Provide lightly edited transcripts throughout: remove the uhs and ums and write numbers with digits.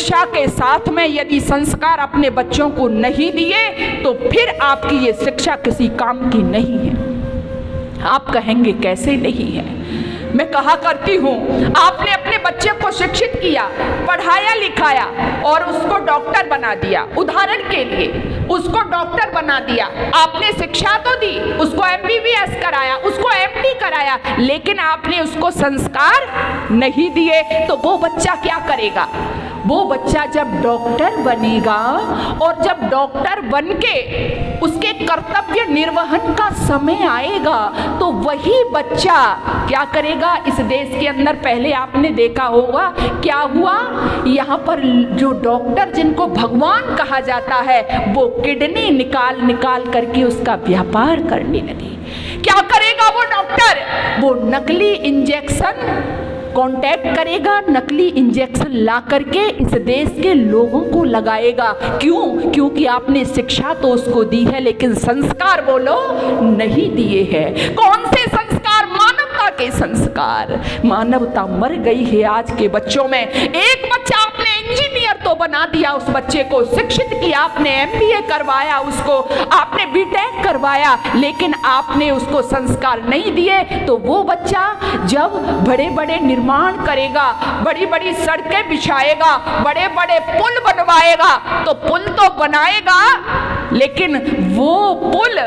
शिक्षा के साथ में यदि संस्कार अपने बच्चों को नहीं दिए तो फिर आपकी ये शिक्षा किसी काम की नहीं है। आप कहेंगे कैसे नहीं है? मैं कहा करती हूँ, आपने अपने बच्चे को शिक्षित किया, पढ़ाया लिखाया और उसको डॉक्टर बना दिया। उदाहरण के लिए उसको डॉक्टर बना दिया, आपने शिक्षा तो दी, उसको MBBS कराया, उसको MD कराया, लेकिन आपने उसको संस्कार नहीं दिए, तो वो बच्चा क्या करेगा? वो बच्चा जब डॉक्टर बनेगा और जब डॉक्टर बनके उसके कर्तव्य निर्वहन का समय आएगा तो वही बच्चा क्या करेगा? इस देश के अंदर पहले आपने देखा होगा क्या हुआ, यहाँ पर जो डॉक्टर जिनको भगवान कहा जाता है वो किडनी निकाल निकाल करके उसका व्यापार करने लगे। क्या करेगा वो डॉक्टर? वो नकली इंजेक्शन कांटेक्ट करेगा, नकली इंजेक्शन ला करके इस देश के लोगों को लगाएगा। क्यों? क्योंकि आपने शिक्षा तो उसको दी है लेकिन संस्कार बोलो नहीं दिए हैं। कौन से संस्कार? मानवता के संस्कार। मानवता मर गई है आज के बच्चों में। एक बच्चा आपने इंजीनियर तो बना दिया, उस बच्चे को शिक्षित किया, आपने MBA करवाया, उसको आपने BTech करवाया, लेकिन आपने उसको संस्कार नहीं दिए तो वो बच्चा जब बड़े बड़े निर्माण करेगा, बड़ी बड़ी सड़कें बिछाएगा, बड़े बड़े पुल बनवाएगा, तो पुल तो बनाएगा लेकिन वो पुल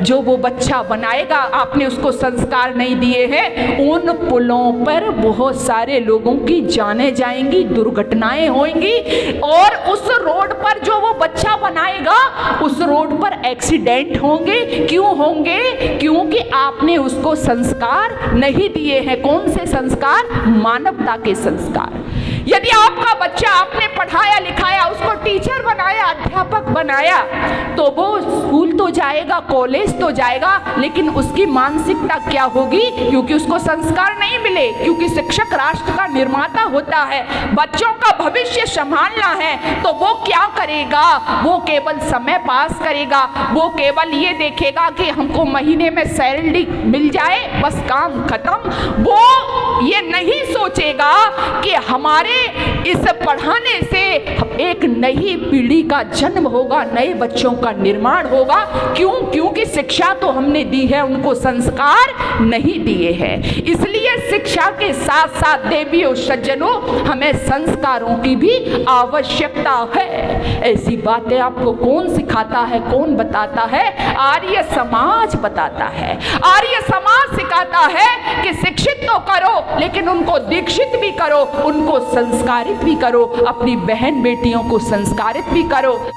जो वो बच्चा बनाएगा आपने उसको संस्कार नहीं दिए हैं, उन पुलों पर बहुत सारे लोगों की जानें जाएंगी, दुर्घटनाएं होंगी और उस रोड पर जो वो बच्चा बनाएगा उस रोड पर एक्सीडेंट होंगे। क्यों होंगे? क्योंकि आपने उसको संस्कार नहीं दिए हैं। कौन से संस्कार? मानवता के संस्कार। यदि आपका बच्चा आपने पढ़ाया लिखाया, उसको टीचर बनाया, अध्यापक बनाया, तो वो स्कूल तो जाएगा, कॉलेज तो जाएगा, लेकिन उसकी मानसिकता क्या होगी? क्योंकि उसको संस्कार नहीं मिले। क्योंकि शिक्षक राष्ट्र का निर्माता होता है, बच्चों का भविष्य संभालना है, तो वो क्या करेगा? वो केवल समय पास करेगा, वो केवल ये देखेगा कि हमको महीने में सैलरी मिल जाए, बस काम खत्म। वो ये नहीं सोचेगा कि हमारे इस पढ़ाने से एक नई पीढ़ी का जन्म होगा, नए बच्चों का निर्माण होगा। क्यों? क्योंकि शिक्षा तो हमने दी है, उनको संस्कार नहीं दिए हैं। इसलिए शिक्षा के साथ साथ देवियों सज्जनों हमें संस्कारों की भी आवश्यकता है। ऐसी बातें आपको कौन सिखाता है, कौन बताता है? आर्य समाज बताता है। आर्य समाज सिखाता है कि शिक्षित तो करो लेकिन उनको दीक्षित भी करो, उनको संस्कारित भी करो, अपनी बहन बेटियों को संस्कारित भी करो।